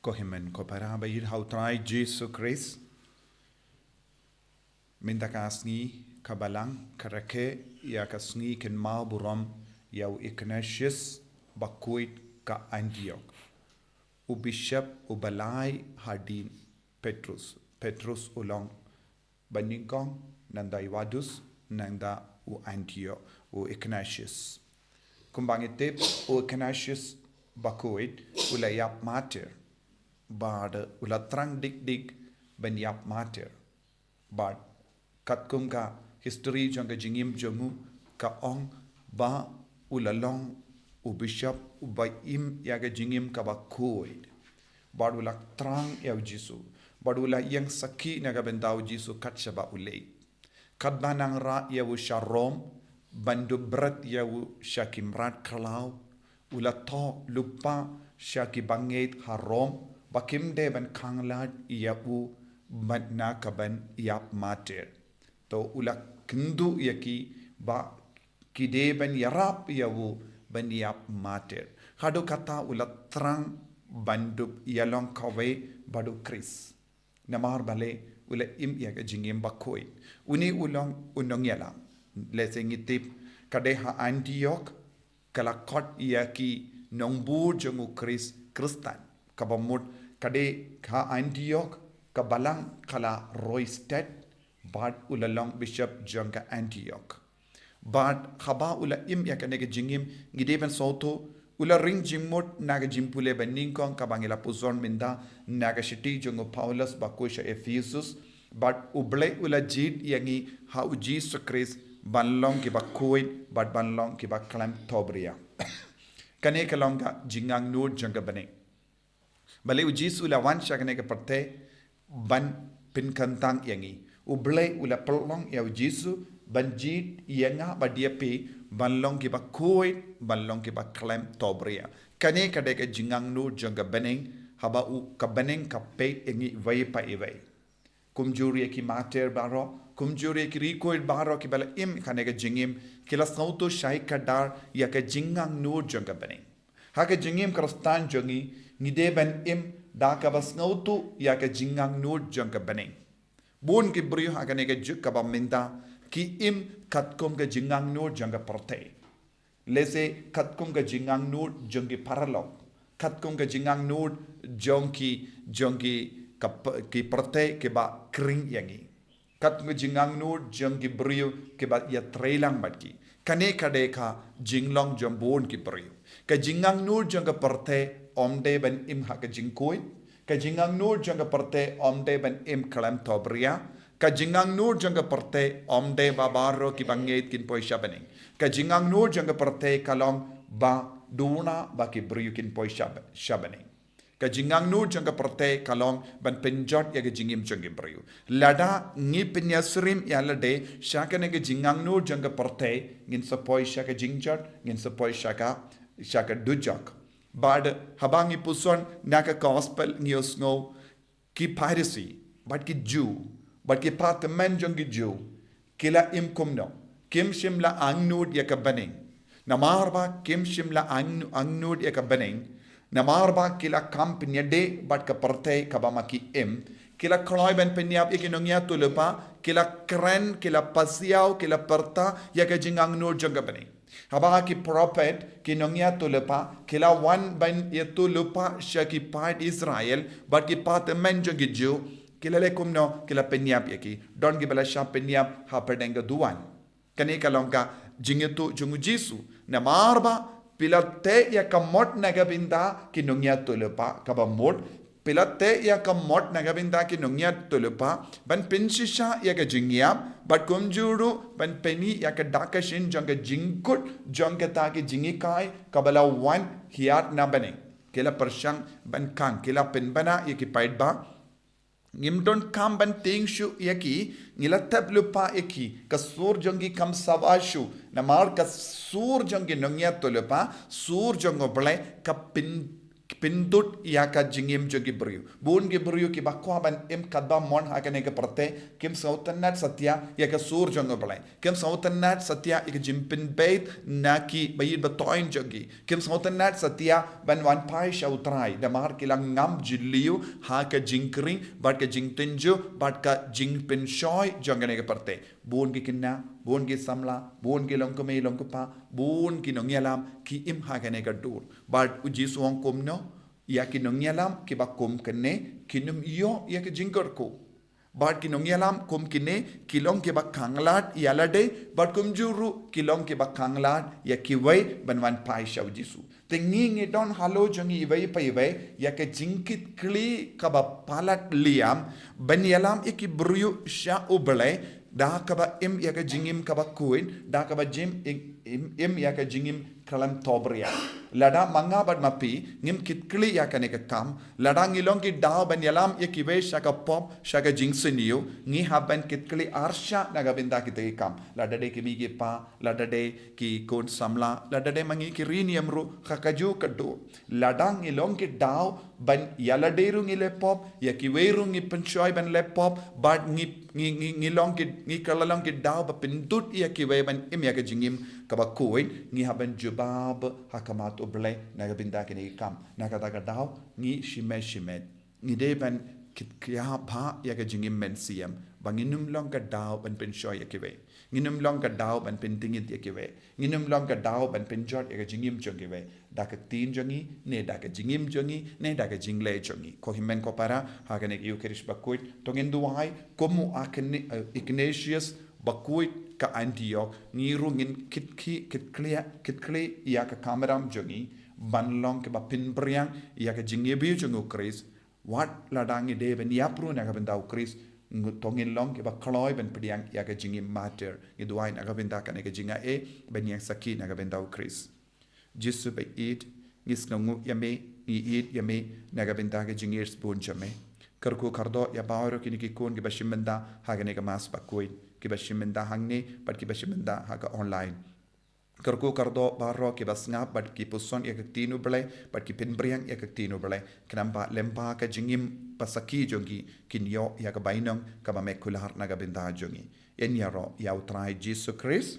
Kohimen ko para bayir hautrai Jesu Christ. Minta kasngi kabalang karake ya kasngi ken mau buram yau Ignatius bakuit ka Antioch. U bishop u balai hadin Petrus ulong baningkong nanda iwadus nanda u Antioch u Ignatius. Kumbangitip u Ignatius bakuit ulayap mater. Bad ulatrang dik banyap mater. Bad katkum ka history jangka jingim jongu ka ong ba ulalong u bishop u baim yaga jingim ka bakuit. Bad ulatrang yaw Jisu. Bad ulayang saki naga bendau Jisu kat syaba ulay. Kat banang ra yaw syarom bandu berat yaw syakimrat kalau ulato lupa syakibangit harom bakim de ban kanglat yawu matna kaban yap mater to ulak kendu yaki ba kide ban yarap yawu ban yap mater hadu kata ulat terang bandup yalong kawe badu kris namar bale ula im yaga jingim bakoi uni ulong unong yalam lesengitip kadeha Antioch kalakot yaki nongbu jongu kris kristan kabamut kade ka Antioch ka balang kala Roysted bad ulalong bishop jongka Antioch bad khaba ula im yakanege jingim ngideben soto ula ring jimot naga jimpule beningkong kabangila puzon minda naga shiti jongo Paulus bakusha Ephesus bad uble ula jid yangi ha Jesus Christ banlong ki bakuin bad banlong ki baklam tobria kane kalonga jingangnud jongka Bneng bale ujisu la wan shakane ke pyrthei ban pinkantang yangi uble ula pelong ya ujisu banjit yanga badiapi banlong ki bakoi banlong ki baklem tobria kane kade ke jingangnud jongka Bneng haba u ka Bneng ka pe yangi vai pa iwai kumjuri ki mater baro kumjuri ki rikoid baro ki bala im kane ke jingim kila sauto shai kadar ya ke jingangnud jongka Bneng hake jingim krastan jongi ngideben im da ka bas ngautu ya ka jingangnud jongka Bneng bun ki brio hakane ka juk ka minta ki im katkum ka jingangnud jongka pyrthei lese katkum ka jingangnud jongki paralog katkum ka jingangnud jongki ki pyrthei ke ba kring yangi katkum ka jingangnud jongki brio ke ba ya trailang batki kane kade ka jinglong jombon ki brio ka jingangnud jongka pyrthei omde ben im haka jingkoi ka jingangnud jongka pyrthei omde ben im kalam tobria ka jingangnud jongka pyrthei omde babaro ki banget kin poisha Bneng ka jingangnud jongka pyrthei kalong ba duna ba ki briu kin poisha Bneng ka jingangnud jongka pyrthei kalong ban penjot ya ke jingim jongki briu lada ngi penyasrim ya lade shakane ke jingangnud jongka pyrthei ngin sapoi shaka jingjot ngin sapoi shaka dujak bad habangi puson naka gospel ngiosngo ki pyrthei but ki Jew but ki patman jongi Jew kila im kumno kim shimla angnud ya ka Bneng namarba kim shimla angnud ya ka Bneng namarba kila kamp nyade but ka pyrthei kabama ki im kila kloy ben penyap ikinongya tulupa kila kren kila pasiau kila perta ya ka jingangnud jonga Bneng haba ki prophet kinongya tulupa kila wan ban yatulupa shaki part Israel but ki part men jongi Jew kila lekumno kila penyap yaki don ki bala sha penyap ha perdenga duan kane kalongka jingetu jungu Jisu na marba pilate ya kamot nagabinda kinongya tulupa kabamot pilate ya kamot nagabinda kinongya tulupa ban pinshisha ya ka jingyap but kumjuru ban peni ya ka dakashin jonga jingkut jonga ta ki jingikai kabala wan hiat na Bneng kila persyang ban kang kila penbana ya ki paidba ngimdon kam ban tengshu yaki ngilatap lupa eki kasur jongi kam savashu namar kasur jongi nongya tulupa sur jongo blai ka pindut ya ka jingim jogi beriu bun ge beriu ki bakwa ban em kadba mon ha kane ke prate kim sautanat satya ya ka sur jong belai kim sautanat satya ik jimpin bait naki bayid batoin jogi kim sautanat satya ban wan pai shautrai da mar kilang ngam jilliu ha ka jingkring bat ka jingtinju bat ka jingpin shoy jongane ke prate bun ge kinna bun ge samla bun ge longkome longkupa bun ki nongyalam ki im ha kane ka dur bat uji suang komno ya ki nongyalam ki bakum kene kinum yo ya ki jingkor ko bat ki nongyalam kum kine kilong ki bakanglat yalade bat kum juru kilong ki bakanglat ya ki wai banwan pai shau jisu tengi ngi don halo jongi iwai pai wai ya ke jingkit kli ka ba palat liam ban yalam iki bruyu sha ubale da kaba im ya ka jingim kaba kuin da kaba jim im ya ka jingim kalam tobria lada manga bad mapi ngim kitkli ya ka ne ka kam lada ngilong ki da ban yalam ya ki ve shaka pop shaka jingsiniu ngi haban kitkli arsha naga binda ki te kam lada de ki mi ki pa lada de ki kon samla lada de mangi ki riniam ru khakaju kadu lada ngilong ki daw ban yaladeru ngi le pop ya ki weru ngi penchoy ban le pop bad ngi long ki ngi kalalong ki daw ba pindut ya ki we ban im ya ka jingim kaba kuin ngi haban jubab hakamat uble naga binda ki ne kam naga daga daw ngi shimet ngi de ban kit kya pa ya ka jingim men siam banginum long ka daw ban penshoy ya ki we nginum long ka daw ban pentingit ya ki we nginum long ka daw ban penjot ya ka jingim jongi we da ka tin jongi ne da ka jingim jongi ne da ka jingle jongi ko himen ko para ha ka ne yu kerish bakuit tongin duai komu akne Ignatius bakuit ka Antioch ngiru ngin kitkli ya ka kameram jongi ban long ke ba pinbriang ya ka jingebi jongu Chris wat ladangi de ben yapru na ka ben daw Chris tongin long ke ba kloi ben pediang ya ka jingim mater iduai na ka ben da ka ne ka jinga ben yang saki na ka ben daw Chris jisu be it ngis ngu yame i it yame na ka ben da ka jingir spoon jame karku kardo ya bauro kini ki kun ki bashimenda ha ka ne ka mas bakoi ki bashimenda hangne pat ki bashimenda ha ka online karku kardo baro ki basngap bat ki puson ya ka tinu belai bat ki pinbriang ya ka tinu belai kenamba lempa ka jingim pasaki jongi kinyo ya ka bainong ka ba mekular na ka benda jongi en yaro ya utrai Jesus Christ